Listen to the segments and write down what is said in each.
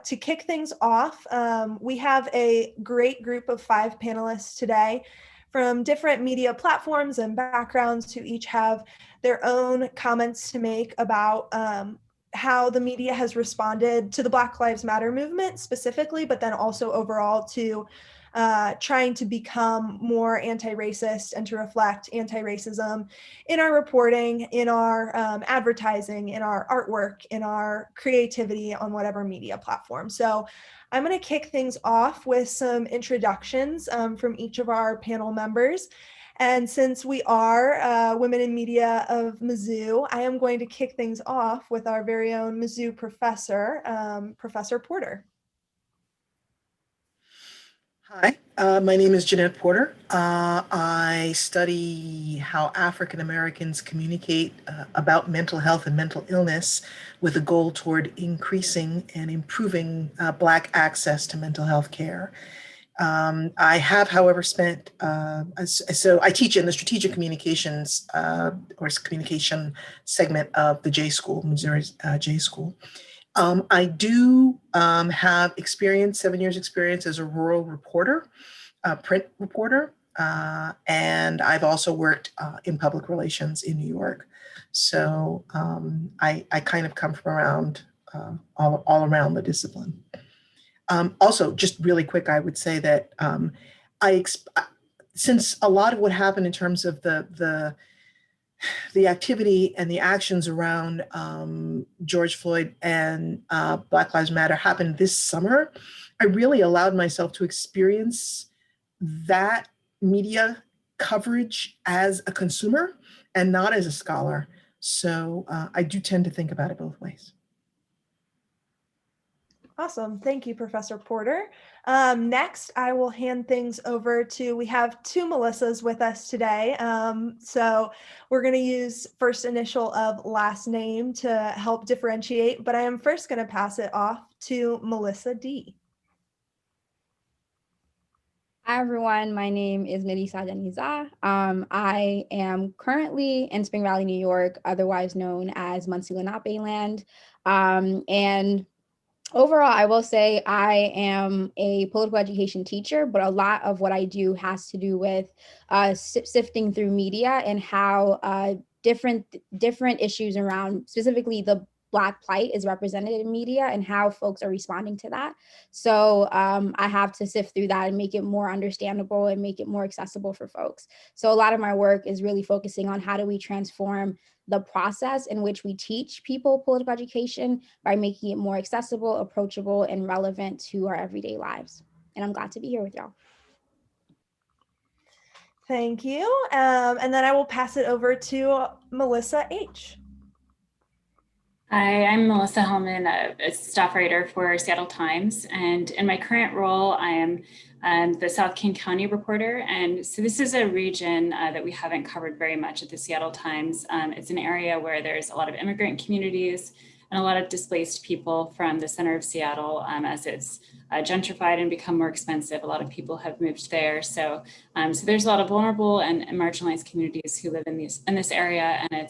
To kick things off, we have a great group of 5 panelists today from different media platforms and backgrounds who each have their own comments to make about how the media has responded to the Black Lives Matter movement specifically, but then also overall to trying to become more anti-racist and to reflect anti-racism in our reporting, in our advertising, in our artwork, in our creativity on whatever media platform. So I'm going to kick things off with some introductions from each of our panel members. And since we are Women in Media of Mizzou, I am going to kick things off with our very own Mizzou professor, Professor Porter. Hi, my name is Jeannette Porter. I study how African Americans communicate about mental health and mental illness with a goal toward increasing and improving Black access to mental health care. I have, however, spent, so I teach in the strategic communications or communication segment of the J School, Missouri's J School. I do have experience, 7 years experience as a rural reporter, print reporter, and I've also worked in public relations in New York. So I kind of come from around, all around the discipline. Also, just really quick, I would say that since a lot of what happened in terms of the activity and the actions around George Floyd and Black Lives Matter happened this summer, I really allowed myself to experience that media coverage as a consumer and not as a scholar. So I do tend to think about it both ways. Awesome. Thank you, Professor Porter. Next, I will hand things over to, we have 2 Melissas with us today. So we're going to use first initial of last name to help differentiate, but I am first going to pass it off to Melissa D. Hi, everyone. My name is Melissa Denizard. I am currently in Spring Valley, New York, otherwise known as Muncie Lenape land. And overall, I will say I am a political education teacher, but a lot of what I do has to do with sifting through media and how different issues around specifically the Black plight is represented in media and how folks are responding to that. So I have to sift through that and make it more understandable and make it more accessible for folks. So a lot of my work is really focusing on how do we transform the process in which we teach people political education by making it more accessible, approachable, and relevant to our everyday lives. And I'm glad to be here with y'all. Thank you. And then I will pass it over to Melissa H. Hi, I'm Melissa Hellmann, a staff writer for Seattle Times. And in my current role, I am the South King County reporter. And so this is a region that we haven't covered very much at the Seattle Times. It's an area where there's a lot of immigrant communities and a lot of displaced people from the center of Seattle. As it's gentrified and become more expensive, a lot of people have moved there. So there's a lot of vulnerable and marginalized communities who live in this area, and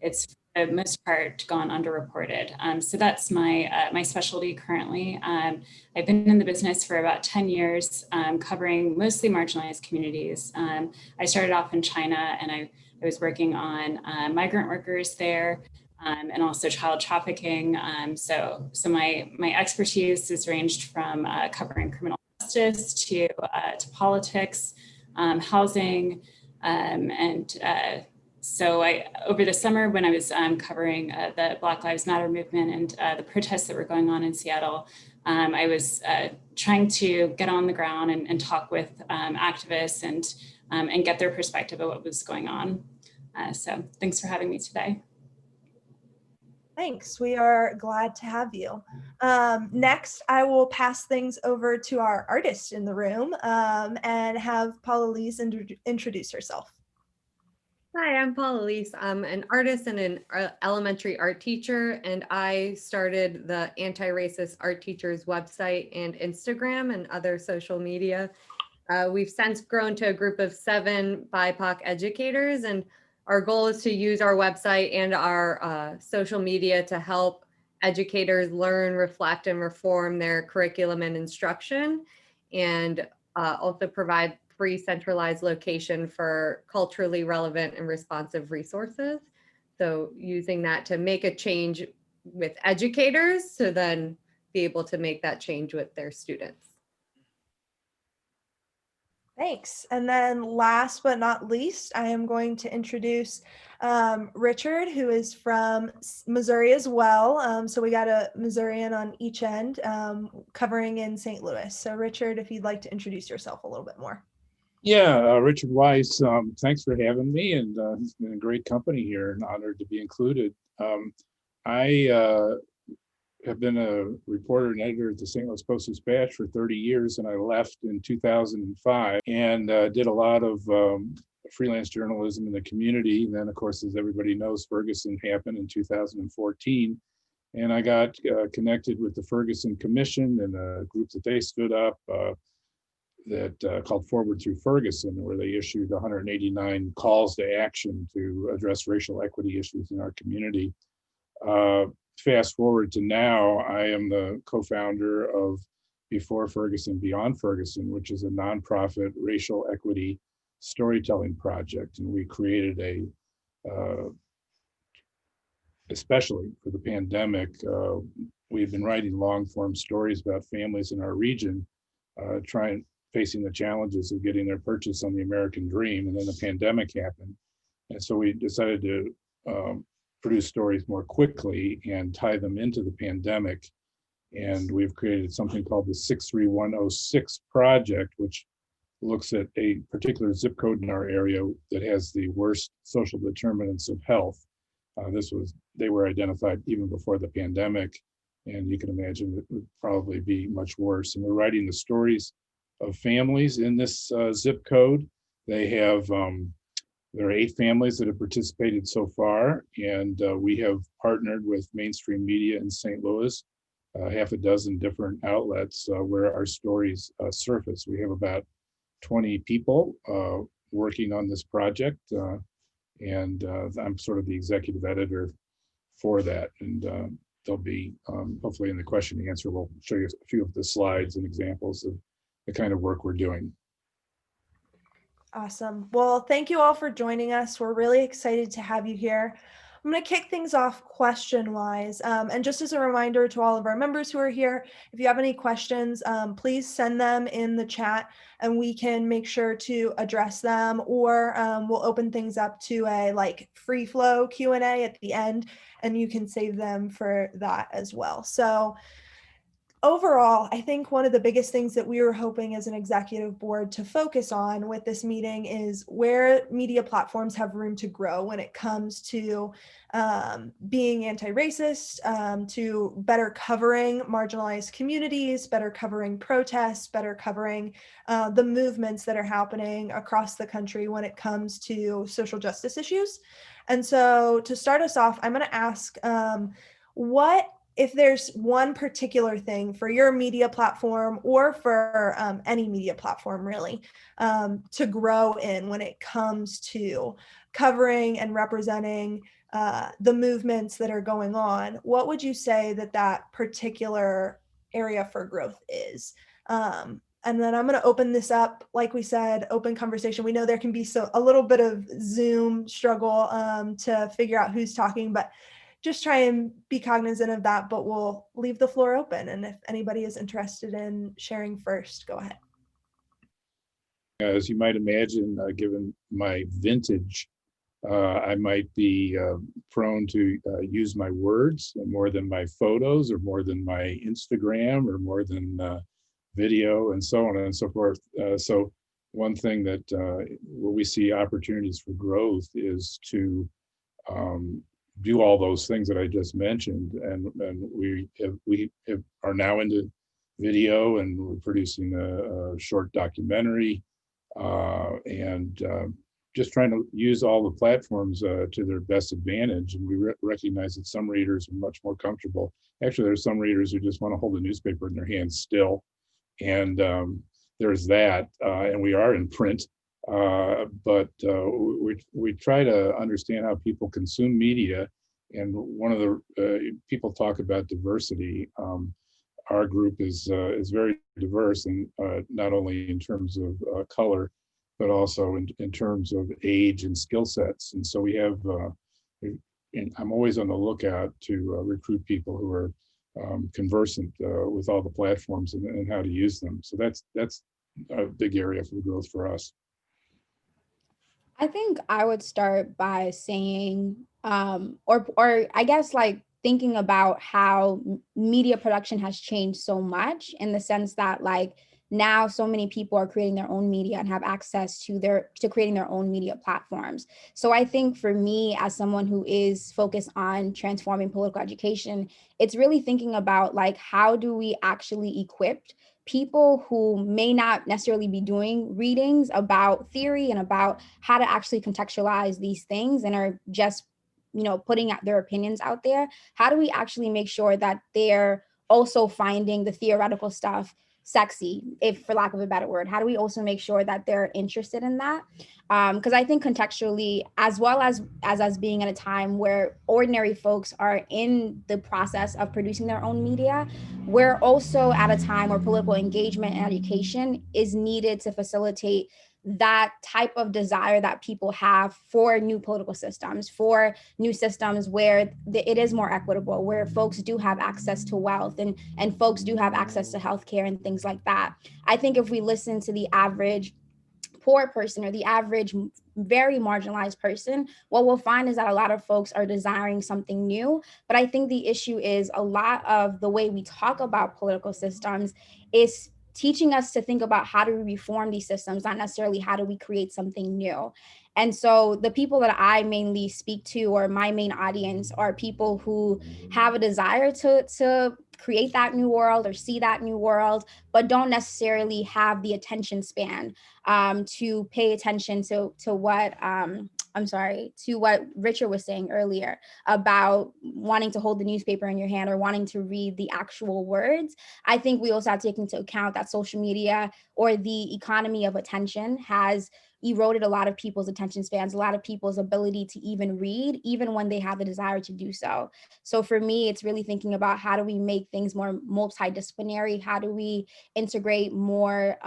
it's for the most part gone underreported. So that's my specialty currently. I've been in the business for about 10 years, covering mostly marginalized communities. I started off in China, and I was working on migrant workers there, and also child trafficking. So my expertise has ranged from covering criminal justice to politics, housing, so over the summer when I was covering the Black Lives Matter movement and the protests that were going on in Seattle, I was trying to get on the ground and talk with activists and get their perspective of what was going on. So thanks for having me today. Thanks. We are glad to have you. Next, I will pass things over to our artist in the room and have Paula introduce herself. Hi, I'm Paula. I'm an artist and an elementary art teacher, and I started the Anti-Racist Art Teachers website and Instagram and other social media. We've since grown to a group of 7 BIPOC educators, and our goal is to use our website and our social media to help educators learn, reflect, and reform their curriculum and instruction, and also provide free centralized location for culturally relevant and responsive resources. So using that to make a change with educators to then be able to make that change with their students. Thanks. And then last but not least, I am going to introduce Richard, who is from Missouri as well. So we got a Missourian on each end covering in St. Louis. So Richard, if you'd like to introduce yourself a little bit more. Yeah, Richard Weiss, thanks for having me, and it's been a great company here and honored to be included. I have been a reporter and editor at the St. Louis Post-Dispatch for 30 years, and I left in 2005 and did a lot of freelance journalism in the community. And then, of course, as everybody knows, Ferguson happened in 2014, and I got connected with the Ferguson Commission and a group that they stood up that called Forward Through Ferguson, where they issued 189 calls to action to address racial equity issues in our community. Fast forward to now, I am the co-founder of Before Ferguson, Beyond Ferguson, which is a nonprofit racial equity storytelling project. And we created especially for the pandemic, we've been writing long form stories about families in our region, facing the challenges of getting their purchase on the American dream. And then the pandemic happened. And so we decided to produce stories more quickly and tie them into the pandemic. And we've created something called the 63106 project, which looks at a particular zip code in our area that has the worst social determinants of health. They were identified even before the pandemic, and you can imagine it would probably be much worse. And we're writing the stories of families in this zip code. There are 8 families that have participated so far, and we have partnered with mainstream media in St. Louis, half a dozen different outlets where our stories surface. We have about 20 people working on this project, and I'm sort of the executive editor for that. And there'll be, hopefully in the question and answer, we'll show you a few of the slides and examples of the kind of work we're doing. Awesome. Well, thank you all for joining us. We're really excited to have you here. I'm going to kick things off question-wise. And just as a reminder to all of our members who are here, if you have any questions, please send them in the chat and we can make sure to address them, or we'll open things up to a free flow Q&A at the end, and you can save them for that as well. So overall, I think one of the biggest things that we were hoping as an executive board to focus on with this meeting is where media platforms have room to grow when it comes to being anti-racist, to better covering marginalized communities, better covering protests, better covering the movements that are happening across the country when it comes to social justice issues. And so to start us off, I'm going to ask if there's one particular thing for your media platform, or for any media platform really, to grow in when it comes to covering and representing the movements that are going on, what would you say that particular area for growth is? And then I'm going to open this up, like we said, open conversation. We know there can be a little bit of Zoom struggle to figure out who's talking, but just try and be cognizant of that, but we'll leave the floor open. And if anybody is interested in sharing first, go ahead. As you might imagine, given my vintage, I might be prone to use my words more than my photos, or more than my Instagram, or more than video, and so on and so forth. So one thing that where we see opportunities for growth is to do all those things that I just mentioned, and we are now into video, and we're producing a short documentary, and just trying to use all the platforms to their best advantage. And we recognize that some readers are much more comfortable. Actually, there's some readers who just want to hold a newspaper in their hands still, and there's that. And we are in print. But we try to understand how people consume media And one of the people talk about diversity. Our group is very diverse, and not only in terms of color, but also in terms of age and skill sets. And so we have, and I'm always on the lookout to recruit people who are conversant with all the platforms and how to use them. So that's a big area for growth for us. I think I would start by saying, or I guess like thinking about how media production has changed so much, in the sense that like now so many people are creating their own media and have access to creating their own media platforms. So I think for me, as someone who is focused on transforming political education, it's really thinking about like, how do we actually equip people who may not necessarily be doing readings about theory and about how to actually contextualize these things and are just, putting out their opinions out there. How do we actually make sure that they're also finding the theoretical stuff sexy, if for lack of a better word? How do we also make sure that they're interested in that? Because I think contextually, as well as us being at a time where ordinary folks are in the process of producing their own media, we're also at a time where political engagement and education is needed to facilitate that type of desire that people have for new political systems, for new systems where it is more equitable, where folks do have access to wealth and folks do have access to healthcare and things like that. I think if we listen to the average poor person or the average very marginalized person, what we'll find is that a lot of folks are desiring something new. But I think the issue is a lot of the way we talk about political systems is teaching us to think about how do we reform these systems, not necessarily how do we create something new. And so the people that I mainly speak to, or my main audience, are people who have a desire to create that new world or see that new world, but don't necessarily have the attention span to pay attention to what to what Richard was saying earlier about wanting to hold the newspaper in your hand or wanting to read the actual words. I think we also have to take into account that social media, or the economy of attention, has eroded a lot of people's attention spans, a lot of people's ability to even read, even when they have the desire to do so. So for me, it's really thinking about how do we make things more multidisciplinary? How do we integrate more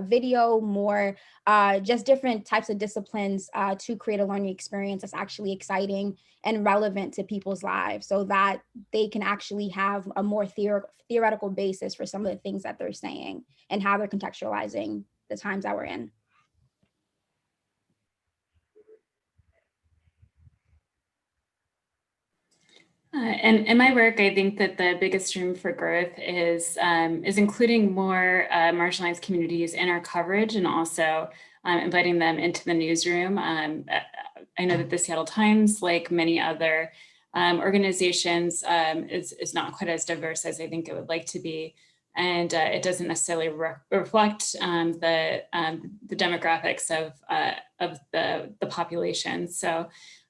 video, more just different types of disciplines to create a learning experience that's actually exciting and relevant to people's lives, so that they can actually have a more theoretical basis for some of the things that they're saying and how they're contextualizing the times that we're in. And in my work, I think that the biggest room for growth is including more marginalized communities in our coverage, and also inviting them into the newsroom. I know that the Seattle Times, like many other organizations, is not quite as diverse as I think it would like to be. And it doesn't necessarily reflect the demographics of the population. So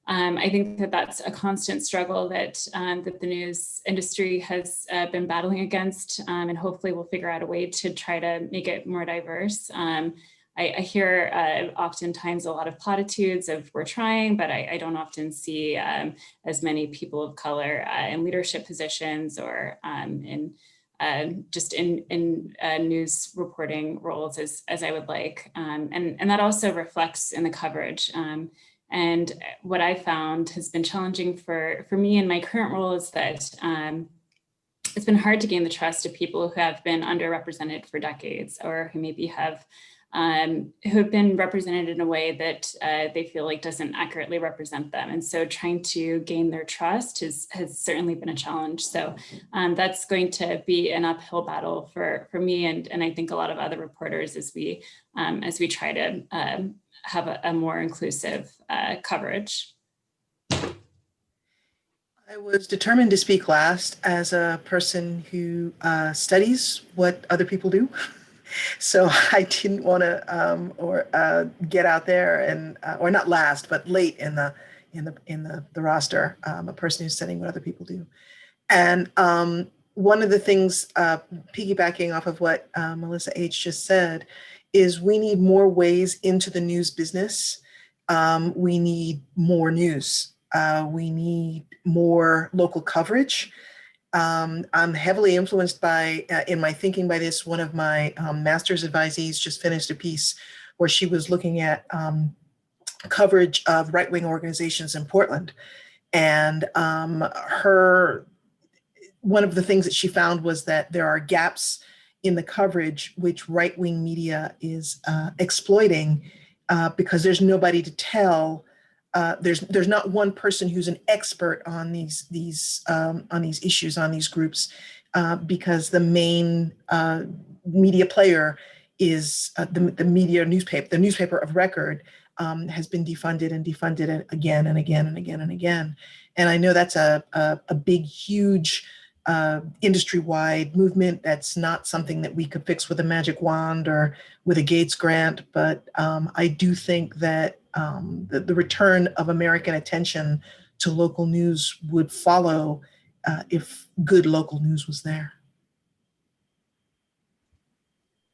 I think that that's a constant struggle that that the news industry has been battling against, and hopefully we'll figure out a way to try to make it more diverse. I hear oftentimes a lot of platitudes of "we're trying," but I don't often see as many people of color in leadership positions or in news reporting roles as I would like, and that also reflects in the coverage. And what I found has been challenging for me in my current role is that it's been hard to gain the trust of people who have been underrepresented for decades, or who maybe have who have been represented in a way that they feel like doesn't accurately represent them. And so trying to gain their trust has certainly been a challenge. So that's going to be an uphill battle for me, and I think a lot of other reporters as we try to have a more inclusive coverage. I was determined to speak last as a person who studies what other people do. So I didn't want to get out there and or not last, but late in the roster, a person who's studying what other people do. And one of the things, piggybacking off of what Melissa H. just said, is we need more ways into the news business. We need more news. We need more local coverage. I'm heavily influenced by, in my thinking by this, one of my master's advisees just finished a piece where she was looking at coverage of right-wing organizations in Portland. And one of the things that she found was that there are gaps in the coverage which right-wing media is exploiting because there's nobody to tell. There's not one person who's an expert on these issues, on these groups, because the main media player is the newspaper of record has been defunded and defunded again and again and again and again. And I know that's a big, huge industry-wide movement. That's not something that we could fix with a magic wand or with a Gates grant, but I do think that the return of American attention to local news would follow if good local news was there.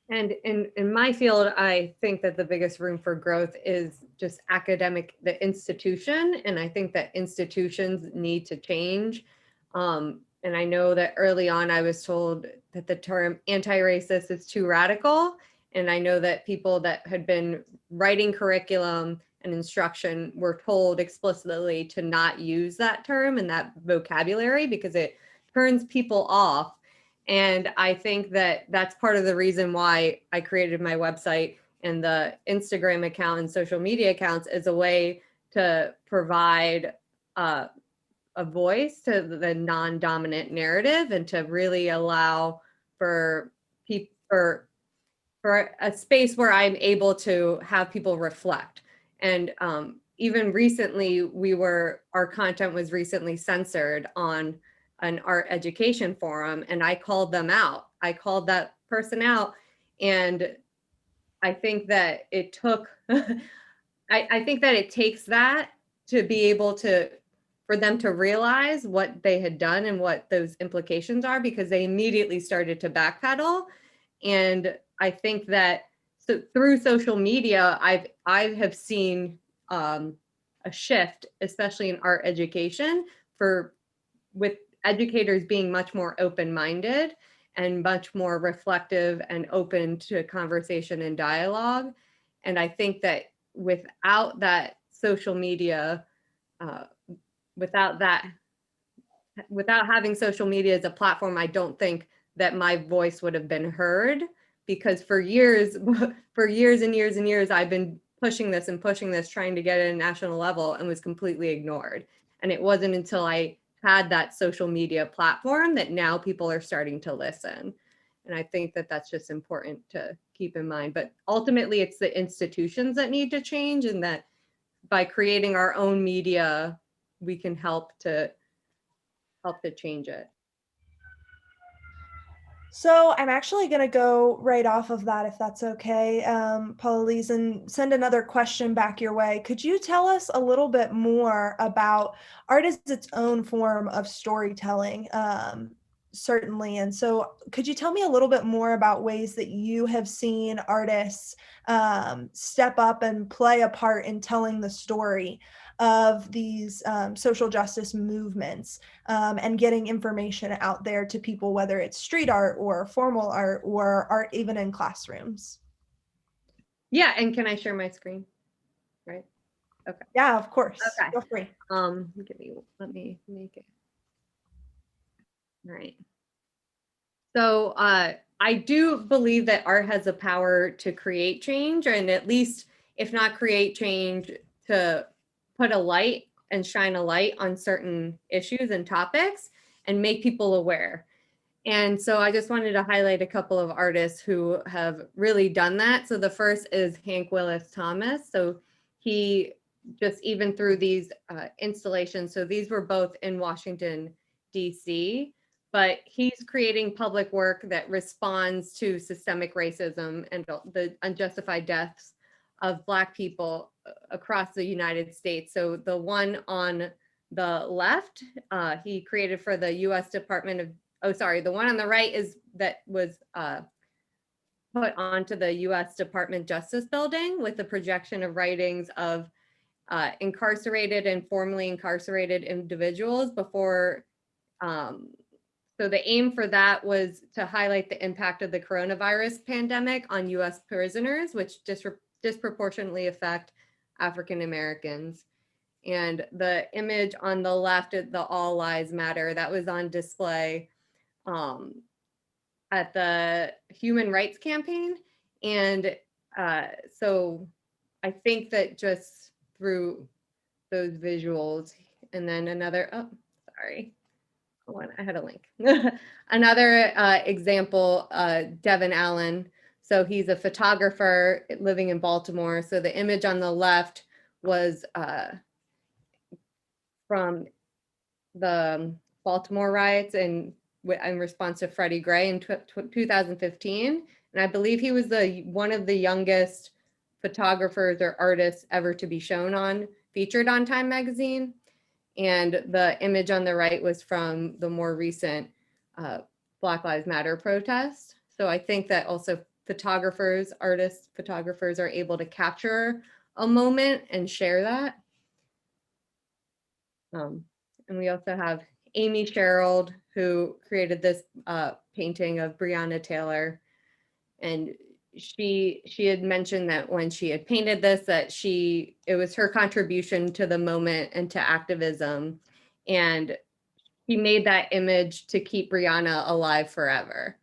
And in my field, I think that the biggest room for growth is just the institution. And I think that institutions need to change. And I know that early on, I was told that the term anti-racist is too radical. And I know that people that had been writing curriculum and instruction were told explicitly to not use that term and that vocabulary because it turns people off. And I think that that's part of the reason why I created my website and the Instagram account and social media accounts as a way to provide a voice to the non-dominant narrative and to really allow for a space where I'm able to have people reflect. And even recently, our content was recently censored on an art education forum, and I called them out. I called that person out, and I think that it took, I think that it takes that to be able for them to realize what they had done and what those implications are, because they immediately started to backpedal. And I think that through social media, I have seen a shift, especially in art education, with educators being much more open-minded and much more reflective and open to conversation and dialogue. And I think that without that social media, without having social media as a platform, I don't think that my voice would have been heard, because for years and years and years, I've been pushing this, trying to get at a national level, and was completely ignored. And it wasn't until I had that social media platform that now people are starting to listen. And I think that that's just important to keep in mind. But ultimately, it's the institutions that need to change, and that by creating our own media, we can help to change it. So I'm actually going to go right off of that, if that's okay, Paula, and send another question back your way. Could you tell us a little bit more about art as its own form of storytelling? Certainly. And so could you tell me a little bit more about ways that you have seen artists step up and play a part in telling the story of these social justice movements and getting information out there to people, whether it's street art or formal art or art even in classrooms? Yeah, and can I share my screen? Right. Okay. Yeah, of course. Okay. Feel free. Let me make it. All right. So I do believe that art has the power to create change, and at least, if not create change, to put a light and shine a light on certain issues and topics and make people aware. And so I just wanted to highlight a couple of artists who have really done that. So the first is Hank Willis Thomas. So he just, even through these installations, so these were both in Washington, DC, but he's creating public work that responds to systemic racism and the unjustified deaths of Black people across the United States. So the one on the left, he created for the U.S. Department of, the one on the right was put onto the U.S. Department Justice Building with the projection of writings of incarcerated and formerly incarcerated individuals before. So the aim for that was to highlight the impact of the coronavirus pandemic on US prisoners, which disproportionately affect African Americans. And the image on the left, the All Lives Matter, that was on display at the Human Rights Campaign. And so I think that just through those visuals, and then another, oh, sorry. I had a link. Another example, Devin Allen. So he's a photographer living in Baltimore. So the image on the left was from the Baltimore riots in response to Freddie Gray in 2015. And I believe he was one of the youngest photographers or artists ever to be featured on Time magazine. And the image on the right was from the more recent Black Lives Matter protest. So I think that also artists, photographers are able to capture a moment and share that. And we also have Amy Sherald, who created this painting of Breonna Taylor. And she had mentioned that when she had painted this, that it was her contribution to the moment and to activism. And he made that image to keep Breonna alive forever.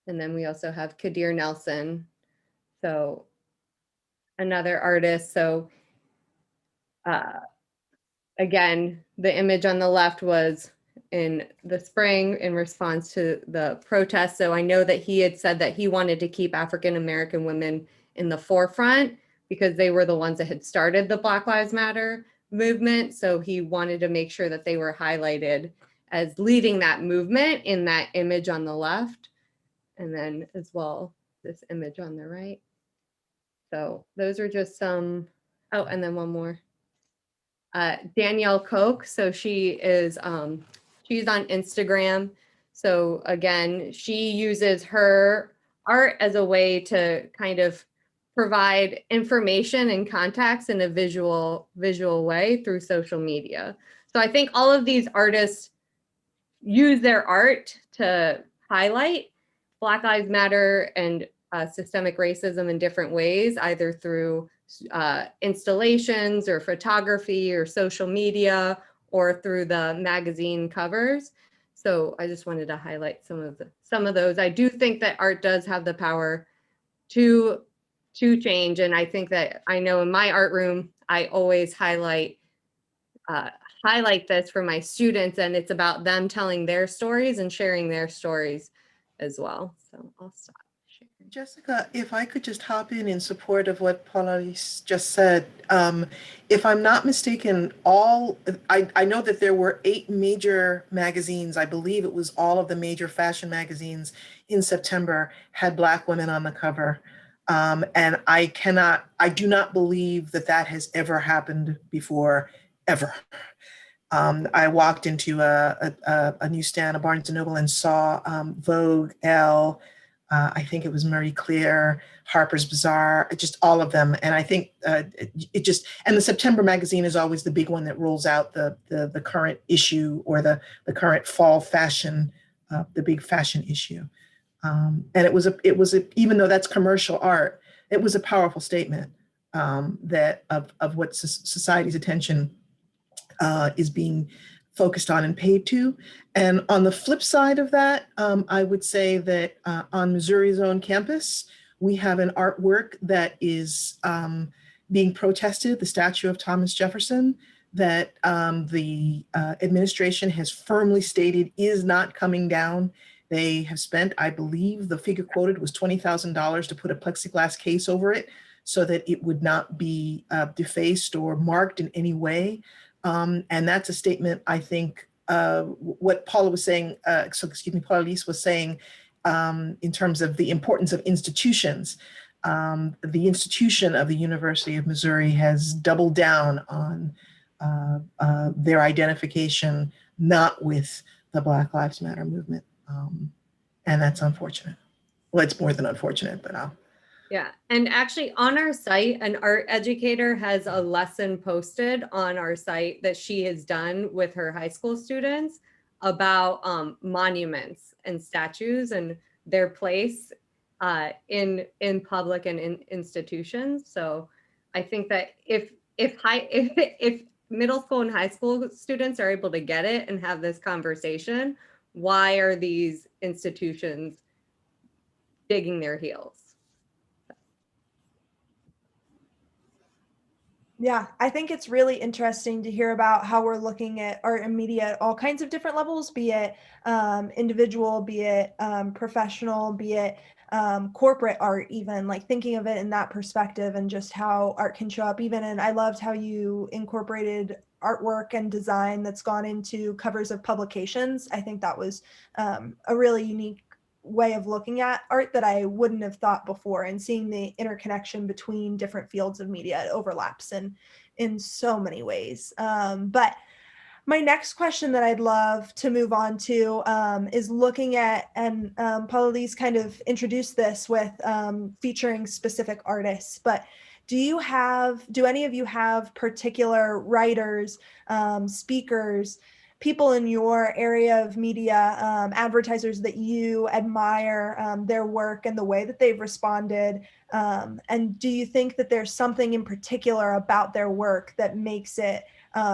And then we also have Kadir Nelson. So another artist. So again, the image on the left was in the spring in response to the protests. So I know that he had said that he wanted to keep African-American women in the forefront because they were the ones that had started the Black Lives Matter movement. So he wanted to make sure that they were highlighted as leading that movement in that image on the left. And then as well, this image on the right. So those are just some, oh, and then one more. Danielle Koch, so she is, she's on Instagram. So again, she uses her art as a way to kind of provide information and context in a visual way through social media. So I think all of these artists use their art to highlight Black Lives Matter and systemic racism in different ways, either through installations or photography or social media or through the magazine covers. So I just wanted to highlight some of those. I do think that art does have the power to change, and I think that I know in my art room I always highlight this for my students, and it's about them telling their stories and sharing their stories as well. So I'll stop. Jessica, if I could just hop in support of what Paula just said. If I'm not mistaken, I know that there were 8 major magazines. I believe it was all of the major fashion magazines in September had Black women on the cover. And I do not believe that has ever happened before, ever. I walked into a newsstand, a Barnes & Noble, and saw Vogue, Elle, I think it was Marie Claire, Harper's Bazaar, just all of them. And I think and the September magazine is always the big one that rolls out the current issue or the current fall fashion, the big fashion issue. And it was even though that's commercial art, it was a powerful statement that of what society's attention is being focused on and paid to. And on the flip side of that, I would say that on Missouri's own campus, we have an artwork that is being protested, the statue of Thomas Jefferson, that the administration has firmly stated is not coming down. They have spent, I believe the figure quoted was $20,000 to put a plexiglass case over it so that it would not be defaced or marked in any way. And that's a statement, I think, what Paula was saying, Paula Lise was saying in terms of the importance of institutions. The institution of the University of Missouri has doubled down on their identification, not with the Black Lives Matter movement. And that's unfortunate. Well, it's more than unfortunate, but Yeah, and actually on our site, an art educator has a lesson posted on our site that she has done with her high school students about monuments and statues and their place in public and in institutions. So I think that if middle school and high school students are able to get it and have this conversation, why are these institutions digging their heels? Yeah, I think it's really interesting to hear about how we're looking at art and media at all kinds of different levels, be it individual, be it professional, be it corporate art, even like thinking of it in that perspective and just how art can show up even. And I loved how you incorporated artwork and design that's gone into covers of publications. I think that was a really unique way of looking at art that I wouldn't have thought before, and seeing the interconnection between different fields of media. It overlaps in so many ways. But my next question that I'd love to move on to is looking at, and Paula Lee's kind of introduced this with featuring specific artists, but do any of you have particular writers, speakers, people in your area of media, advertisers that you admire their work and the way that they've responded? And do you think that there's something in particular about their work that makes it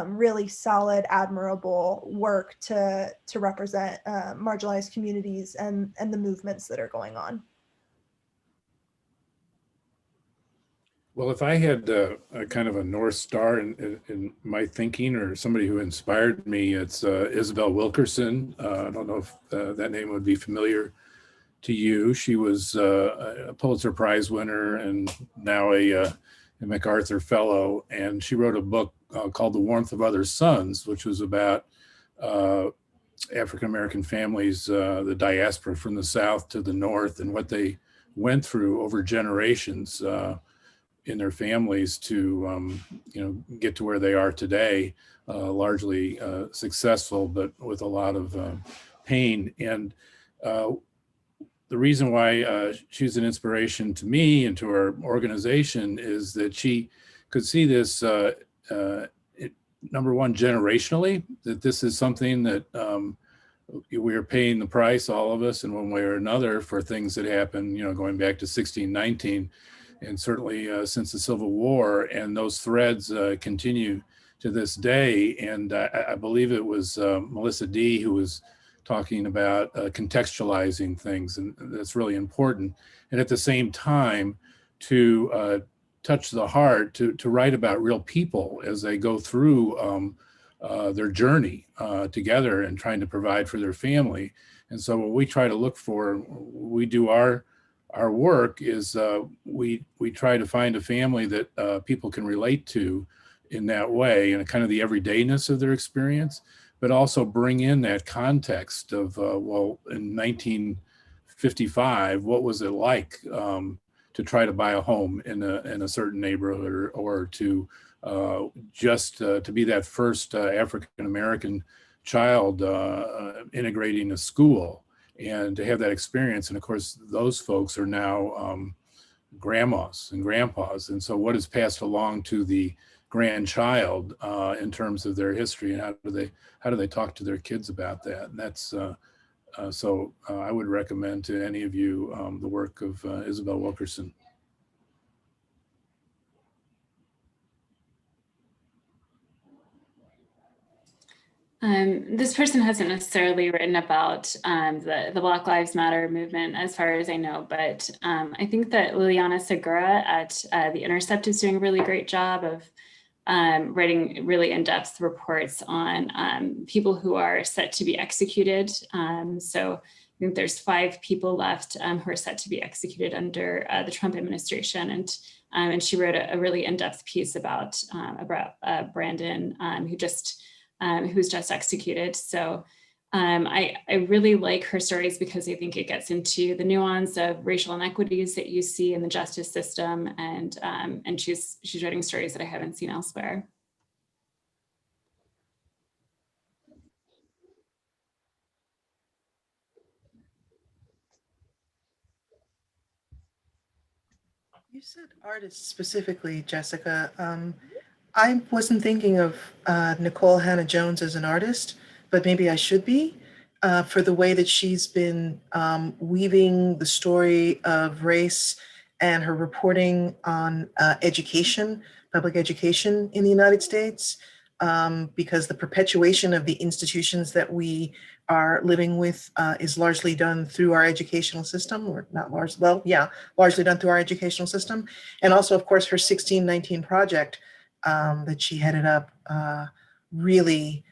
really solid, admirable work to represent marginalized communities and the movements that are going on? Well, if I had a kind of a North Star in my thinking, or somebody who inspired me, it's Isabel Wilkerson. I don't know if that name would be familiar to you. She was a Pulitzer Prize winner and now a MacArthur Fellow. And she wrote a book called The Warmth of Other Suns, which was about African-American families, the diaspora from the South to the North, and what they went through over generations in their families to get to where they are today, largely successful, but with a lot of pain. And the reason why she's an inspiration to me and to our organization is that she could see this, number one, generationally, that this is something that we are paying the price, all of us, in one way or another, for things that happened, going back to 1619. And certainly since the Civil War, and those threads continue to this day. And I believe it was Melissa D who was talking about contextualizing things, and that's really important. And at the same time, to touch the heart, to write about real people as they go through their journey together and trying to provide for their family. And so what we try to look for, we do our work is we try to find a family that people can relate to in that way, and kind of the everydayness of their experience, but also bring in that context of, well, in 1955, what was it like to try to buy a home in a certain neighborhood, or to just to be that first African-American child integrating a school, and to have that experience. And of course, those folks are now grandmas and grandpas. And so what is passed along to the grandchild in terms of their history, and how do they talk to their kids about that? And that's so I would recommend to any of you the work of Isabel Wilkerson. This person hasn't necessarily written about the Black Lives Matter movement, as far as I know, but I think that Liliana Segura at The Intercept is doing a really great job of writing really in-depth reports on people who are set to be executed. So I think there's 5 people left who are set to be executed under the Trump administration, and she wrote a really in-depth piece about Brandon, who was just executed. So I really like her stories because I think it gets into the nuance of racial inequities that you see in the justice system, and she's writing stories that I haven't seen elsewhere. You said artists specifically, Jessica. I wasn't thinking of Nicole Hannah-Jones as an artist, but maybe I should be, for the way that she's been weaving the story of race and her reporting on education, public education in the United States, because the perpetuation of the institutions that we are living with is largely done through our educational system, or not large, well, yeah, largely done through our educational system. And also, of course, her 1619 project that she headed up, really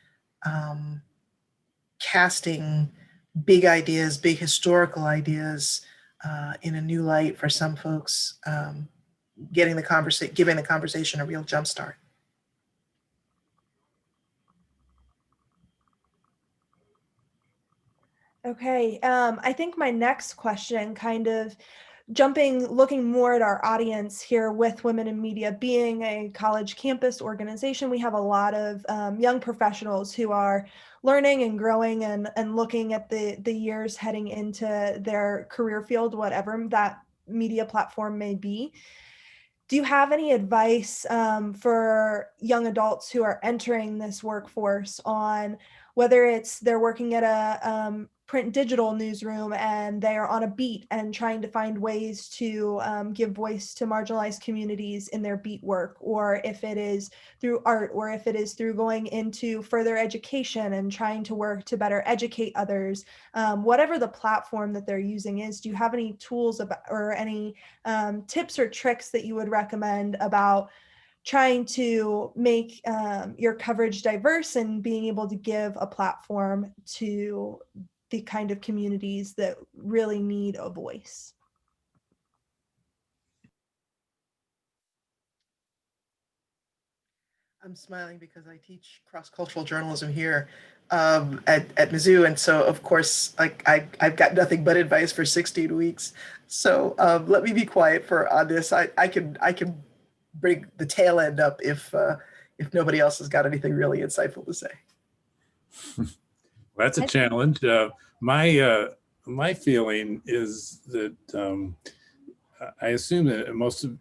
casting big ideas, big historical ideas in a new light for some folks, giving the conversation a real jumpstart. Okay, I think my next question, kind of looking more at our audience here with Women in Media, being a college campus organization, we have a lot of young professionals who are learning and growing and looking at the years heading into their career field, whatever that media platform may be. Do you have any advice for young adults who are entering this workforce on whether it's they're working at a print digital newsroom and they are on a beat and trying to find ways to give voice to marginalized communities in their beat work, or if it is through art, or if it is through going into further education and trying to work to better educate others, whatever the platform that they're using is, do you have any tools or any tips or tricks that you would recommend about trying to make your coverage diverse and being able to give a platform to the kind of communities that really need a voice? I'm smiling because I teach cross-cultural journalism here at Mizzou, and so of course, like I've got nothing but advice for 16 weeks. So let me be quiet on this. I can bring the tail end up if nobody else has got anything really insightful to say. That's a challenge. My feeling is that I assume that most of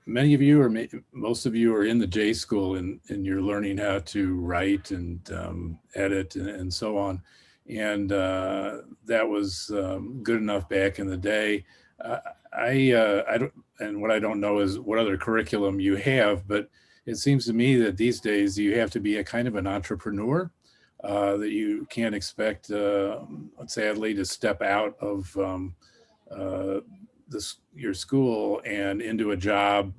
you are in the J school and you're learning how to write and edit and so on. And that was good enough back in the day. I don't, and what I don't know is what other curriculum you have, but it seems to me that these days you have to be a kind of an entrepreneur, that you can't expect, sadly, to step out of your school and into a job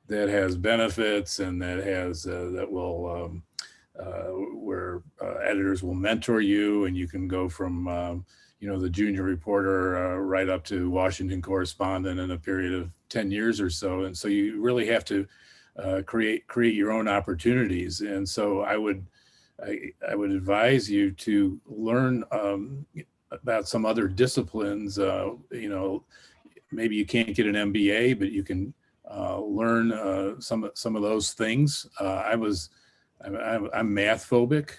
that has benefits and that has where editors will mentor you, and you can go from the junior reporter right up to Washington correspondent in a period of 10 years or so. And so you really have to create your own opportunities. And so I would advise you to learn about some other disciplines. Maybe you can't get an MBA, but you can learn some of those things. I'm math phobic.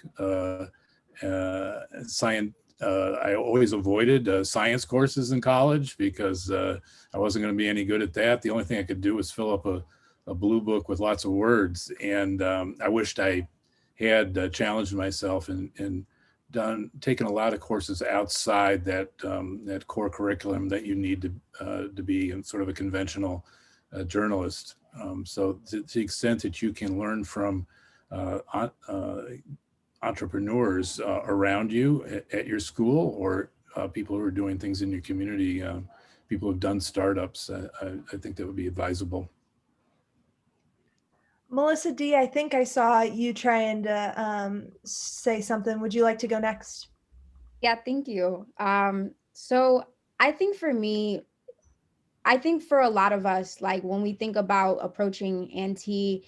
Science. I always avoided science courses in college because I wasn't going to be any good at that. The only thing I could do was fill up a blue book with lots of words, and I wished I had challenged myself and taken a lot of courses outside that core curriculum that you need to be in sort of a conventional journalist. So to the extent that you can learn from entrepreneurs around you at your school, or people who are doing things in your community, people who've done startups, I think that would be advisable. Melissa D., I think I saw you trying to say something. Would you like to go next? Yeah, thank you. So I think for me, I think for a lot of us, like when we think about approaching any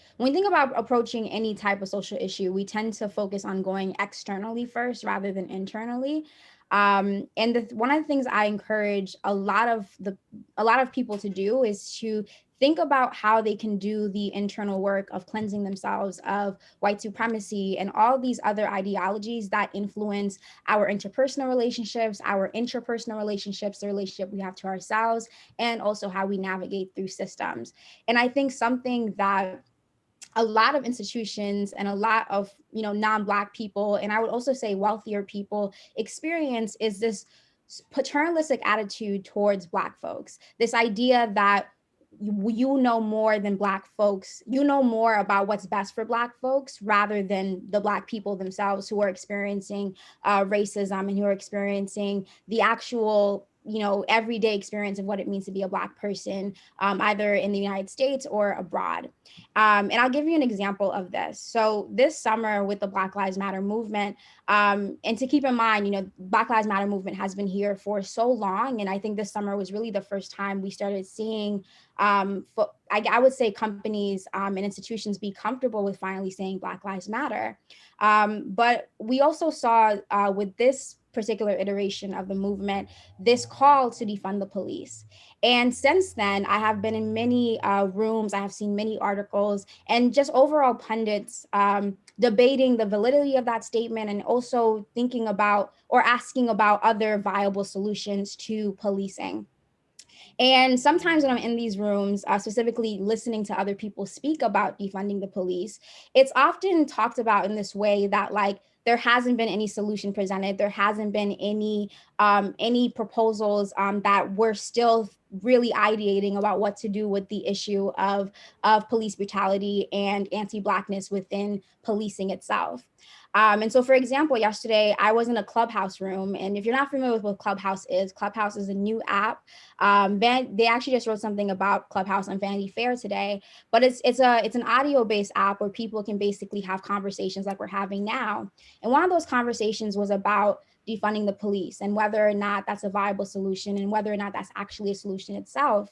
type of social issue, we tend to focus on going externally first rather than internally. And one of the things I encourage a lot of people to do is to think about how they can do the internal work of cleansing themselves of white supremacy and all these other ideologies that influence our interpersonal relationships, our intrapersonal relationships, the relationship we have to ourselves, and also how we navigate through systems. And I think something that a lot of institutions and a lot of non-Black people, and I would also say wealthier people, experience is this paternalistic attitude towards Black folks. This idea that you know more than Black folks, you know more about what's best for Black folks rather than the Black people themselves who are experiencing racism and who are experiencing the actual everyday experience of what it means to be a Black person, either in the United States or abroad. And I'll give you an example of this. So this summer with the Black Lives Matter movement, and to keep in mind, Black Lives Matter movement has been here for so long. And I think this summer was really the first time we started seeing, I would say, companies and institutions be comfortable with finally saying Black Lives Matter. But we also saw with this particular iteration of the movement, this call to defund the police. And since then, I have been in many rooms, I have seen many articles and just overall pundits debating the validity of that statement and also thinking about or asking about other viable solutions to policing. And sometimes when I'm in these rooms, specifically listening to other people speak about defunding the police, it's often talked about in this way that there hasn't been any solution presented. There hasn't been any proposals that we're still really ideating about what to do with the issue of police brutality and anti-Blackness within policing itself. And so, for example, yesterday I was in a Clubhouse room, and if you're not familiar with what Clubhouse is a new app. They actually just wrote something about Clubhouse on Vanity Fair today, but it's an audio-based app where people can basically have conversations like we're having now. And one of those conversations was about defunding the police and whether or not that's a viable solution and whether or not that's actually a solution itself.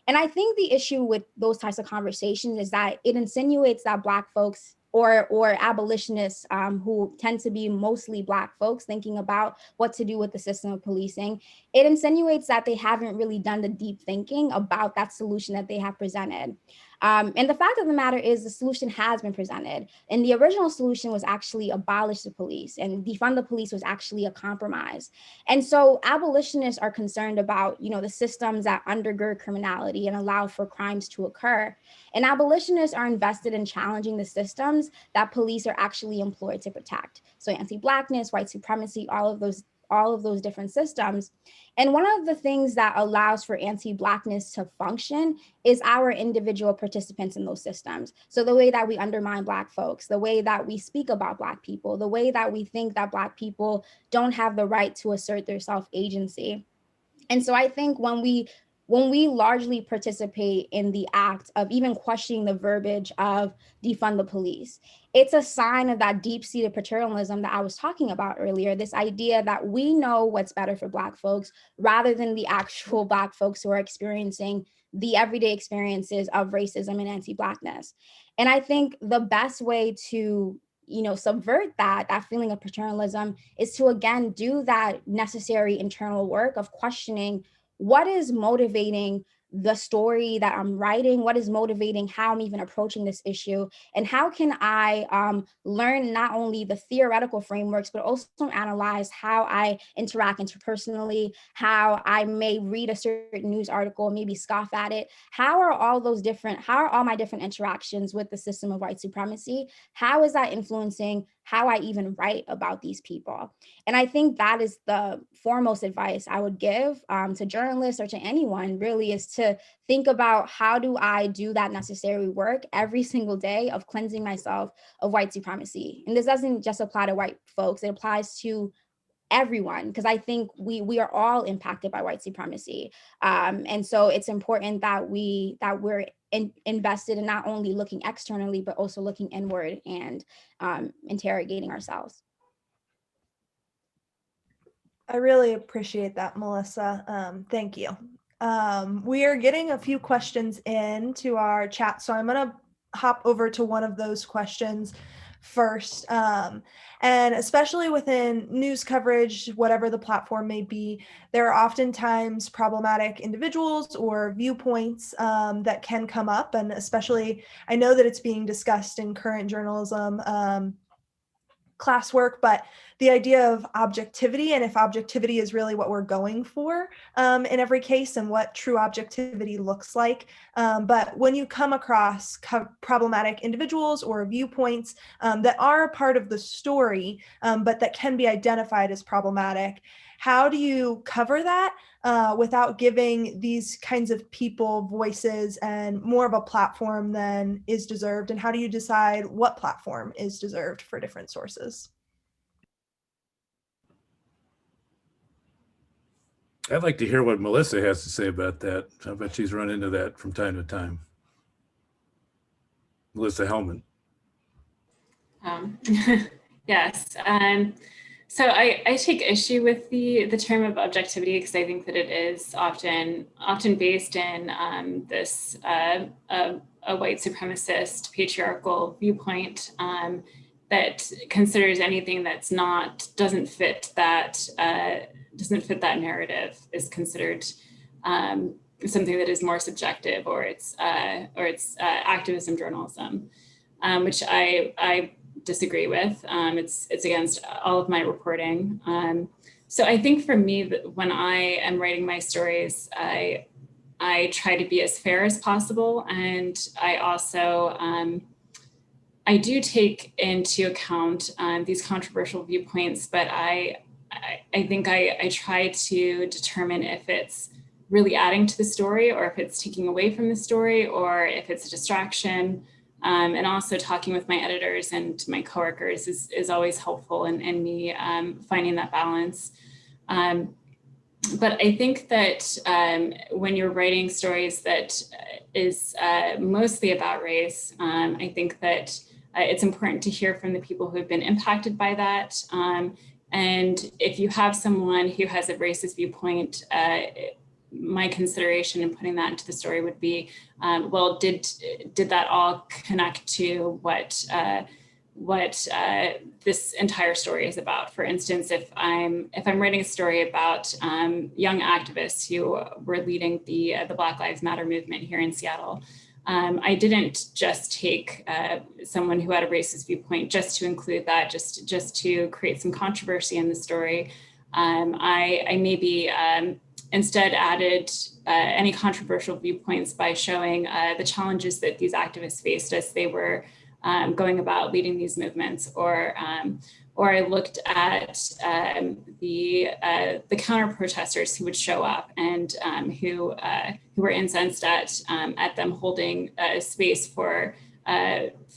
And I think the issue with those types of conversations is that it insinuates that Black folks or abolitionists who tend to be mostly Black folks thinking about what to do with the system of policing, it insinuates that they haven't really done the deep thinking about that solution that they have presented. And the fact of the matter is the solution has been presented. And the original solution was actually abolish the police, and defund the police was actually a compromise. And so abolitionists are concerned about, the systems that undergird criminality and allow for crimes to occur. And abolitionists are invested in challenging the systems that police are actually employed to protect. So anti-Blackness, white supremacy, all of those different systems. And one of the things that allows for anti-Blackness to function is our individual participants in those systems. So the way that we undermine Black folks, the way that we speak about Black people, the way that we think that Black people don't have the right to assert their self-agency. And so I think when we largely participate in the act of even questioning the verbiage of defund the police, it's a sign of that deep-seated paternalism that I was talking about earlier, this idea that we know what's better for Black folks rather than the actual Black folks who are experiencing the everyday experiences of racism and anti-Blackness. And I think the best way to subvert that feeling of paternalism is to, again, do that necessary internal work of questioning what is motivating the story that I'm writing, what is motivating how I'm even approaching this issue, and how can I learn not only the theoretical frameworks, but also analyze how I interact interpersonally, how I may read a certain news article, maybe scoff at it. How are all my different interactions with the system of white supremacy? How is that influencing how I even write about these people? And I think that is the foremost advice I would give to journalists or to anyone, really, is to think about how do I do that necessary work every single day of cleansing myself of white supremacy. And this doesn't just apply to white folks, it applies to everyone, because I think we are all impacted by white supremacy. And so it's important that we're invested in not only looking externally, but also looking inward and interrogating ourselves. I really appreciate that, Melissa. Thank you. We are getting a few questions into our chat, so I'm going to hop over to one of those questions first. And especially within news coverage, whatever the platform may be, there are oftentimes problematic individuals or viewpoints that can come up. And especially, I know that it's being discussed in current journalism classwork, but the idea of objectivity, and if objectivity is really what we're going for in every case, and what true objectivity looks like. But when you come across problematic individuals or viewpoints that are a part of the story, but that can be identified as problematic, how do you cover that without giving these kinds of people voices and more of a platform than is deserved? And how do you decide what platform is deserved for different sources? I'd like to hear what Melissa has to say about that. I bet she's run into that from time to time. Melissa Hellmann. Yes. So I take issue with the term of objectivity, because I think that it is often based in this a white supremacist patriarchal viewpoint that considers anything that's doesn't fit that narrative is considered something that is more subjective, or it's activism journalism, which I disagree with. It's against all of my reporting. So I think for me, when I am writing my stories, I try to be as fair as possible, and I also I do take into account these controversial viewpoints, but I think I try to determine if it's really adding to the story, or if it's taking away from the story, or if it's a distraction. And also talking with my editors and my coworkers is always helpful in me finding that balance. But I think that when you're writing stories that is mostly about race, I think that it's important to hear from the people who have been impacted by that. And if you have someone who has a racist viewpoint, my consideration in putting that into the story would be, well, did that all connect to what this entire story is about? For instance, if I'm writing a story about young activists who were leading the Black Lives Matter movement here in Seattle, I didn't just take someone who had a racist viewpoint just to include that, just to create some controversy in the story. I maybe instead added any controversial viewpoints by showing the challenges that these activists faced as they were going about leading these movements, or I looked at the counter protesters who would show up and who were incensed at them holding space for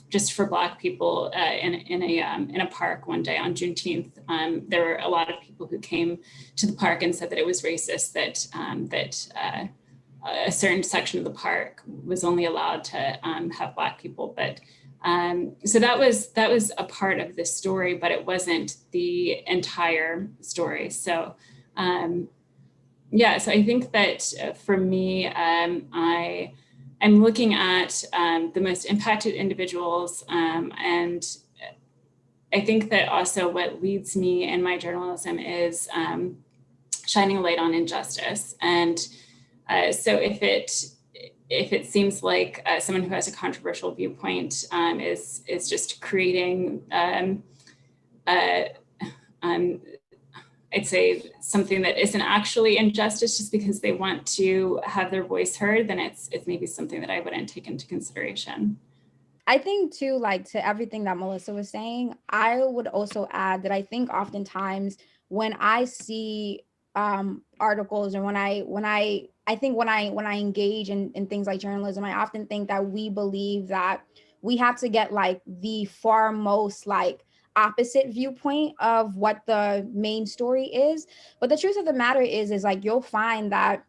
just for Black people in a park one day on Juneteenth. There were a lot of people who came to the park and said that it was racist that a certain section of the park was only allowed to have Black people. But so that was a part of this story, but it wasn't the entire story. So yeah, so I think that for me, I'm looking at the most impacted individuals, and I think that also what leads me in my journalism is shining a light on injustice. And so if it seems like someone who has a controversial viewpoint is just creating, I'd say something that isn't actually injustice just because they want to have their voice heard, then it's maybe something that I wouldn't take into consideration. I think too, like to everything that Melissa was saying, I would also add that I think oftentimes when I see articles, or when I engage in things like journalism, I often think that we believe that we have to get like the far most like opposite viewpoint of what the main story is. But the truth of the matter is like you'll find that,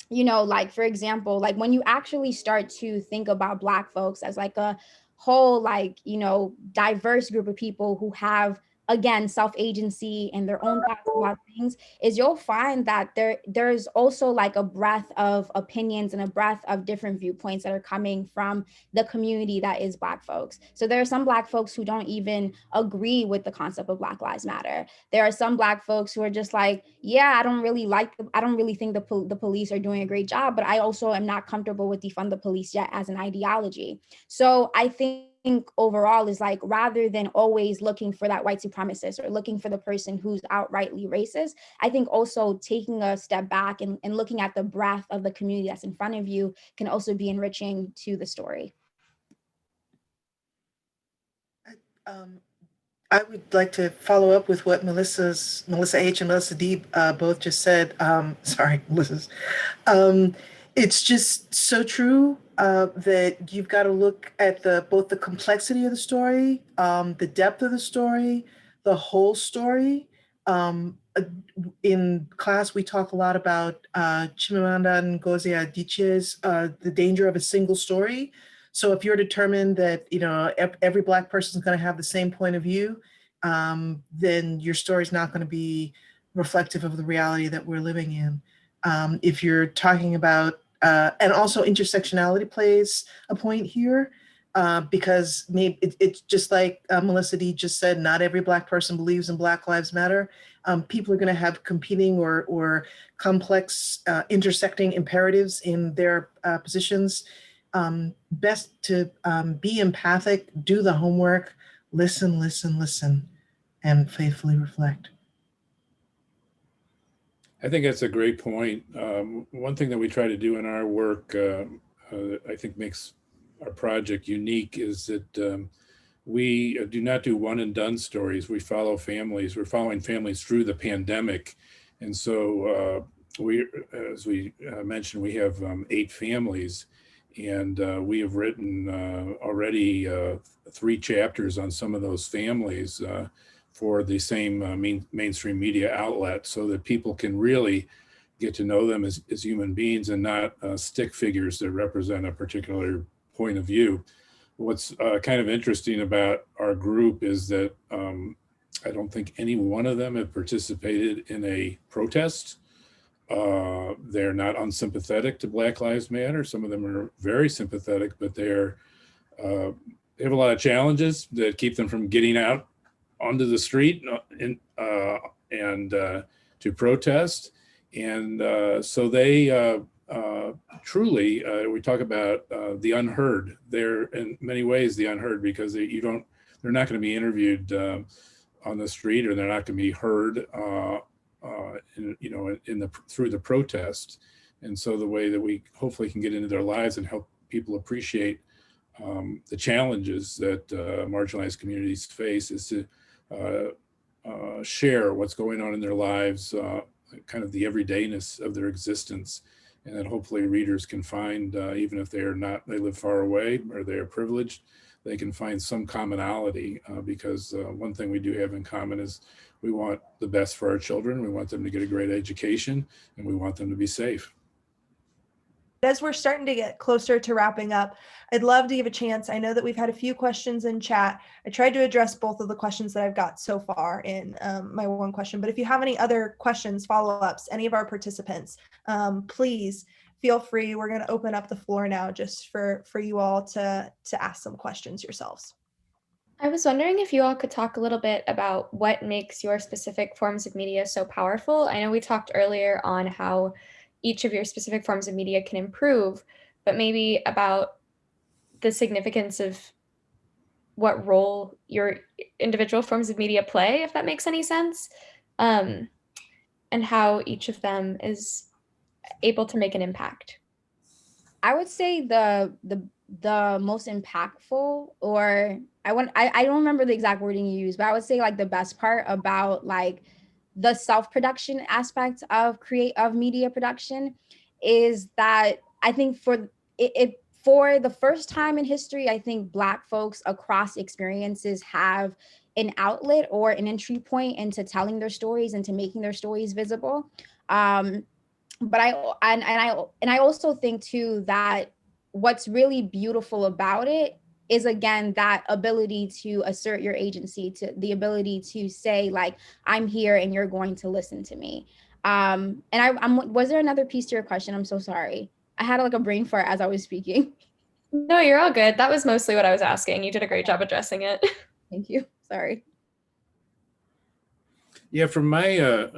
you know, like for example, like when you actually start to think about Black folks as like a whole, like, you know, diverse group of people who have again, self-agency and their own thoughts about things, is you'll find that there's also like a breadth of opinions and a breadth of different viewpoints that are coming from the community that is Black folks. So there are some Black folks who don't even agree with the concept of Black Lives Matter. There are some Black folks who are just like, yeah, I don't really think the police are doing a great job, but I also am not comfortable with defund the police yet as an ideology. So I think overall is like, rather than always looking for that white supremacist or looking for the person who's outrightly racist, I think also taking a step back and looking at the breadth of the community that's in front of you can also be enriching to the story. I would like to follow up with what Melissa H. and Melissa D. Both just said. Sorry, Melissa's. It's just so true that you've got to look at both the complexity of the story, the depth of the story, the whole story. In class, we talk a lot about Chimamanda Ngozi Adichie's The Danger of a Single Story. So if you're determined that every Black person is going to have the same point of view, then your story is not going to be reflective of the reality that we're living in. If you're talking about, and also intersectionality plays a point here, because maybe it's just like Melissa D just said, not every Black person believes in Black Lives Matter. People are going to have competing or complex intersecting imperatives in their positions. Best to be empathic, do the homework, listen, and faithfully reflect. I think that's a great point. One thing that we try to do in our work, I think makes our project unique, is that we do not do one and done stories. We follow families. We're following families through the pandemic. And so as we mentioned, we have 8 families, and we have written already 3 chapters on some of those families for the same mainstream media outlet, so that people can really get to know them as human beings and not stick figures that represent a particular point of view. What's kind of interesting about our group is that I don't think any one of them have participated in a protest. They're not unsympathetic to Black Lives Matter. Some of them are very sympathetic, but they have a lot of challenges that keep them from getting out onto the street and to protest. And so they truly, we talk about the unheard. They're in many ways the unheard, because they're not going to be interviewed on the street, or they're not going to be heard through the protest. And so the way that we hopefully can get into their lives and help people appreciate the challenges that marginalized communities face is to share what's going on in their lives, kind of the everydayness of their existence, and that hopefully readers can find, even if they live far away or they are privileged, they can find some commonality, because one thing we do have in common is we want the best for our children. We want them to get a great education, and we want them to be safe. As we're starting to get closer to wrapping up, I'd love to give a chance. I know that we've had a few questions in chat. I tried to address both of the questions that I've got so far in my one question, but if you have any other questions, follow-ups, any of our participants, please feel free. We're going to open up the floor now just for you all to ask some questions yourselves. I was wondering if you all could talk a little bit about what makes your specific forms of media so powerful. I know we talked earlier on how each of your specific forms of media can improve, but maybe about the significance of what role your individual forms of media play, if that makes any sense, and how each of them is able to make an impact. I would say the most impactful, or I don't remember the exact wording you used, but I would say like the best part about like the self-production aspect of media production is that I think for the first time in history, I think Black folks across experiences have an outlet or an entry point into telling their stories and to making their stories visible. But I also think too that what's really beautiful about it is again that ability to assert your agency, to the ability to say like, I'm here and you're going to listen to me. And was there another piece to your question? I'm so sorry. I had like a brain fart as I was speaking. No, you're all good. That was mostly what I was asking. You did a great job addressing it. Thank you. Sorry. Yeah, from my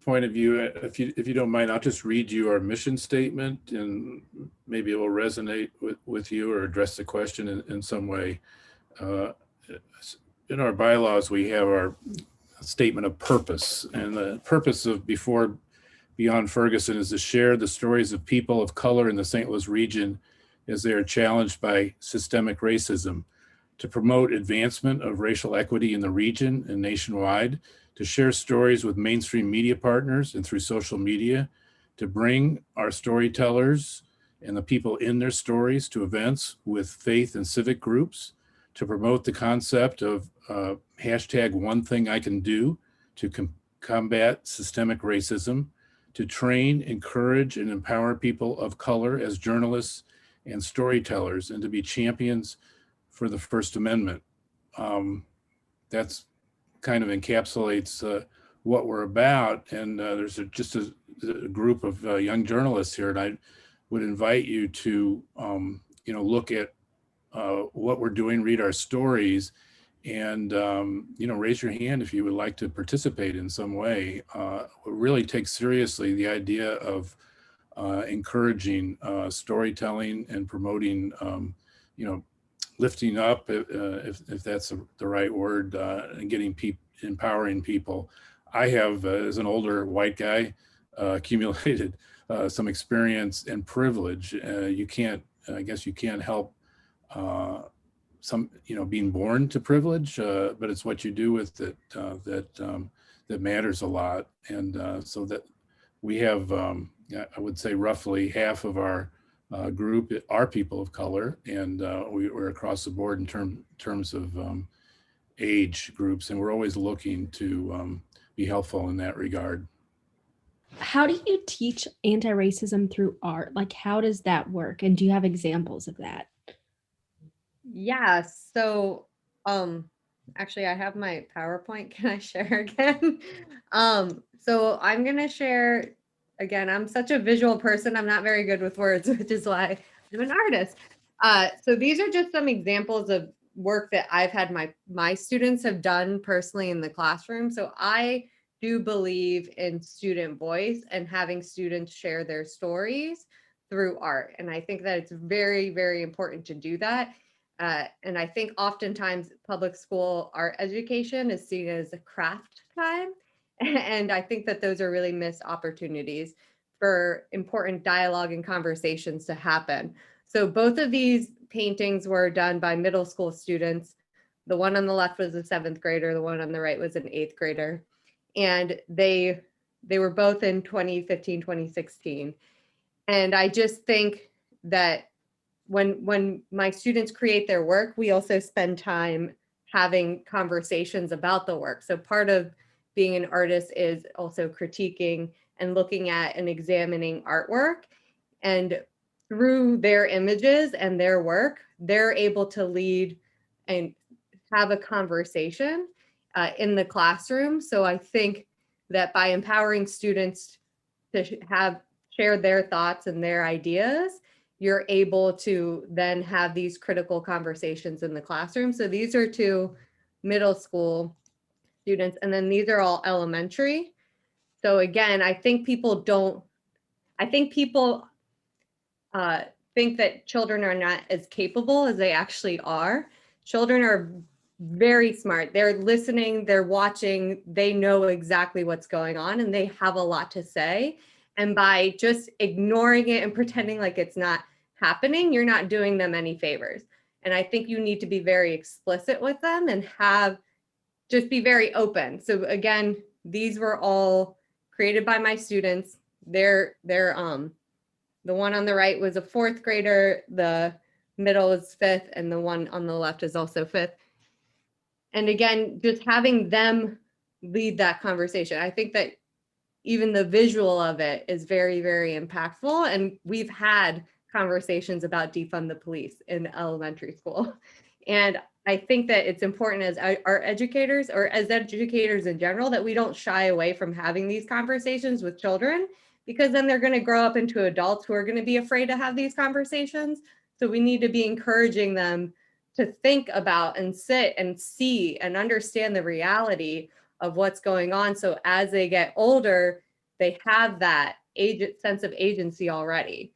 point of view, if you don't mind, I'll just read you our mission statement, and maybe it will resonate with you or address the question in some way. In our bylaws, we have our statement of purpose, and the purpose of Beyond Ferguson is to share the stories of people of color in the St. Louis region as they are challenged by systemic racism, to promote advancement of racial equity in the region and nationwide, to share stories with mainstream media partners and through social media, to bring our storytellers and the people in their stories to events with faith and civic groups, to promote the concept of hashtag one thing I can do to combat systemic racism, to train, encourage, and empower people of color as journalists and storytellers, and to be champions for the First Amendment. That's kind of encapsulates what we're about. And there's just a group of young journalists here, and I would invite you to look at what we're doing, read our stories, and raise your hand if you would like to participate in some way. We really take seriously the idea of encouraging storytelling and promoting, lifting up, if that's the right word, and empowering people. I have, as an older white guy, accumulated some experience and privilege. I guess you can't help being born to privilege, but it's what you do with it that matters a lot. And so that we have, I would say roughly half of our group are people of color, and we're across the board in terms of age groups, and we're always looking to be helpful in that regard. How do you teach anti-racism through art? Like, how does that work? And do you have examples of that? Yeah, so actually I have my PowerPoint. Can I share again? So I'm gonna share again. I'm such a visual person. I'm not very good with words, which is why I'm an artist. So these are just some examples of work that I've had my students have done personally in the classroom. So I do believe in student voice and having students share their stories through art. And I think that it's very, very important to do that. And I think oftentimes public school art education is seen as a craft time. And I think that those are really missed opportunities for important dialogue and conversations to happen. So both of these paintings were done by middle school students. The one on the left was a 7th grader. The one on the right was an 8th grader. And they were both in 2015, 2016. And I just think that when my students create their work, we also spend time having conversations about the work. So part of being an artist is also critiquing and looking at and examining artwork. And through their images and their work, they're able to lead and have a conversation in the classroom. So I think that by empowering students to share their thoughts and their ideas, you're able to then have these critical conversations in the classroom. So these are 2 middle school students, and then these are all elementary. So again, I think people think that children are not as capable as they actually are. Children are very smart. They're listening, they're watching, they know exactly what's going on, and they have a lot to say. And by just ignoring it and pretending like it's not happening, you're not doing them any favors. And I think you need to be very explicit with them and just be very open. So again, these were all created by my students. The one on the right was a 4th grader, the middle is 5th, and the one on the left is also 5th. And again, just having them lead that conversation. I think that even the visual of it is very, very impactful. And we've had conversations about defund the police in elementary school. And I think that it's important as our educators, or as educators in general, that we don't shy away from having these conversations with children, because then they're going to grow up into adults who are going to be afraid to have these conversations. So we need to be encouraging them to think about and sit and see and understand the reality of what's going on. So as they get older, they have that sense of agency already.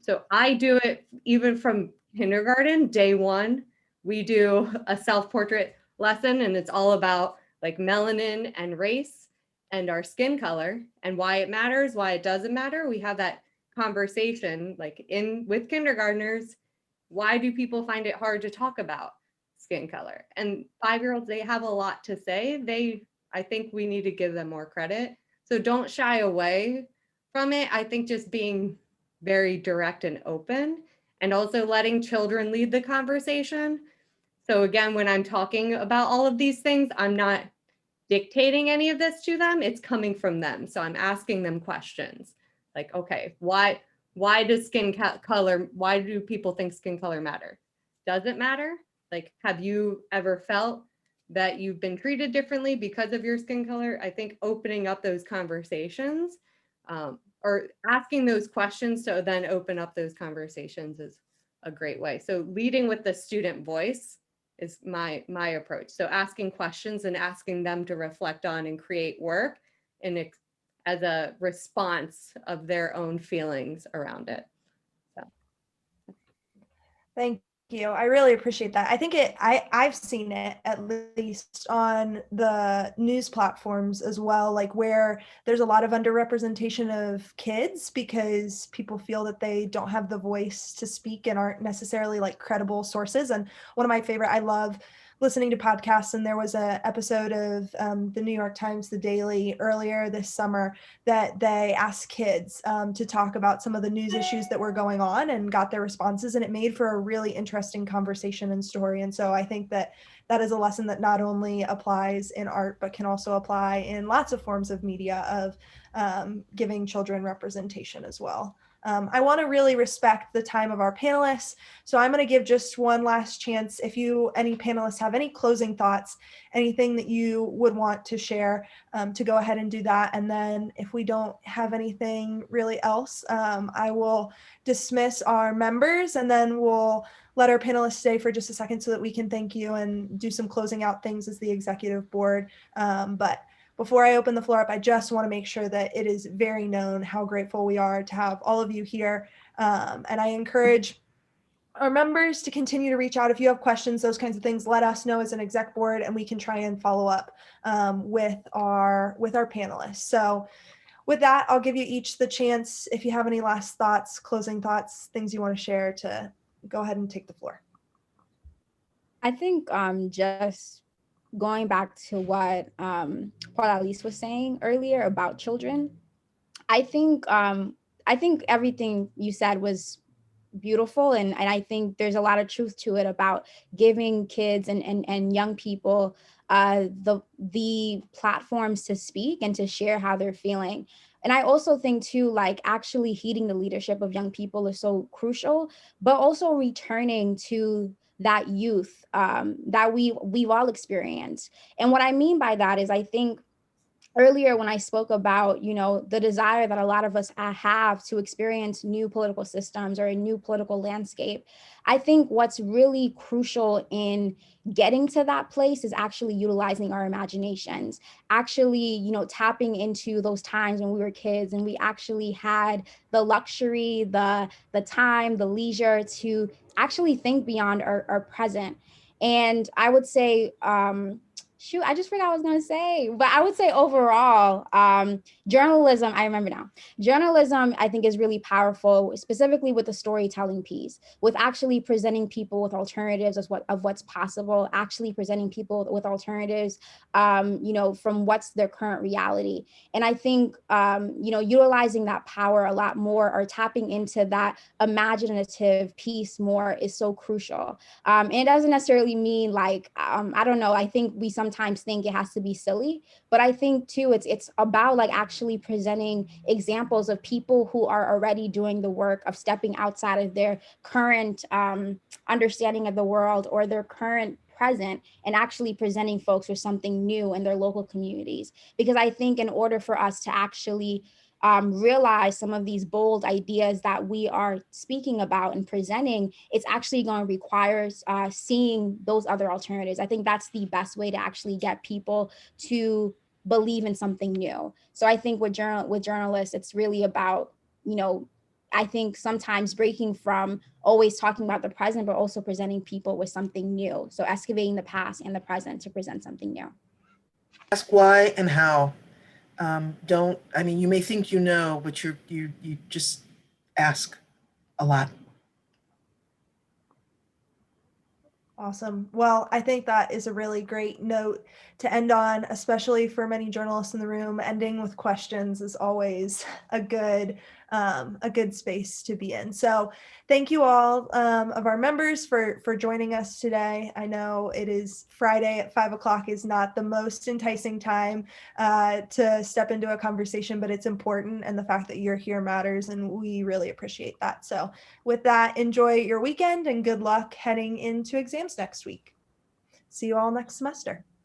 So I do it even from kindergarten, day one. We do a self-portrait lesson, and it's all about like melanin and race and our skin color and why it matters, why it doesn't matter. We have that conversation like with kindergartners. Why do people find it hard to talk about skin color? And 5-year-olds, they have a lot to say. I think we need to give them more credit. So don't shy away from it. I think just being very direct and open, and also letting children lead the conversation. So again, when I'm talking about all of these things, I'm not dictating any of this to them. It's coming from them. So I'm asking them questions like, okay, why does skin color, why do people think skin color matter? Does it matter? Like, have you ever felt that you've been treated differently because of your skin color? I think opening up those conversations, or asking those questions to then open up those conversations, is a great way. So leading with the student voice is my approach. So asking questions and asking them to reflect on and create work as a response of their own feelings around it. So. Thank you. I really appreciate that. I think I've seen it at least on the news platforms as well, like where there's a lot of underrepresentation of kids because people feel that they don't have the voice to speak and aren't necessarily like credible sources. And one of my favorite, I love listening to podcasts, and there was an episode of the New York Times, The Daily, earlier this summer that they asked kids to talk about some of the news issues that were going on and got their responses, and it made for a really interesting conversation and story. And so I think that that is a lesson that not only applies in art, but can also apply in lots of forms of media of giving children representation as well. I want to really respect the time of our panelists. So I'm going to give just one last chance. If any panelists have any closing thoughts, anything that you would want to share, to go ahead and do that. And then if we don't have anything really else, I will dismiss our members, and then we'll let our panelists stay for just a second so that we can thank you and do some closing out things as the executive board. But before I open the floor up, I just want to make sure that it is very known how grateful we are to have all of you here. And I encourage our members to continue to reach out. If you have questions, those kinds of things, let us know as an exec board, and we can try and follow up with our panelists. So with that, I'll give you each the chance, if you have any last thoughts, closing thoughts, things you want to share, to go ahead and take the floor. I think just going back to what Paula was saying earlier about children, I think everything you said was beautiful, and I think there's a lot of truth to it about giving kids and young people the platforms to speak and to share how they're feeling. And I also think too, like actually heeding the leadership of young people is so crucial, but also returning to that youth that we've all experienced. And what I mean by that is, I think earlier when I spoke about, the desire that a lot of us have to experience new political systems or a new political landscape, I think what's really crucial in getting to that place is actually utilizing our imaginations, actually, tapping into those times when we were kids and we actually had the luxury, the time, the leisure to actually think beyond our present. And I would say, shoot, I just forgot what I was going to say, but I would say overall, journalism, I remember now. Journalism, I think, is really powerful, specifically with the storytelling piece, with actually presenting people with alternatives of what's possible, actually presenting people with alternatives, from what's their current reality. And I think, utilizing that power a lot more, or tapping into that imaginative piece more, is so crucial. And it doesn't necessarily mean like, I don't know, I think we sometimes sometimes think it has to be silly, but I think too, it's about like actually presenting examples of people who are already doing the work of stepping outside of their current understanding of the world or their current present, and actually presenting folks with something new in their local communities. Because I think in order for us to actually realize some of these bold ideas that we are speaking about and presenting, it's actually going to require seeing those other alternatives. I think that's the best way to actually get people to believe in something new. So I think with journalists, it's really about, I think sometimes breaking from always talking about the present, but also presenting people with something new. So excavating the past and the present to present something new. Ask why and how. You may think you know, but you just ask a lot. Awesome. Well, I think that is a really great note to end on, especially for many journalists in the room. Ending with questions is always a good space to be in. So thank you all of our members for joining us today. I know it is Friday at 5 o'clock is not the most enticing time to step into a conversation, but it's important. And the fact that you're here matters, and we really appreciate that. So with that, enjoy your weekend and good luck heading into exams next week. See you all next semester.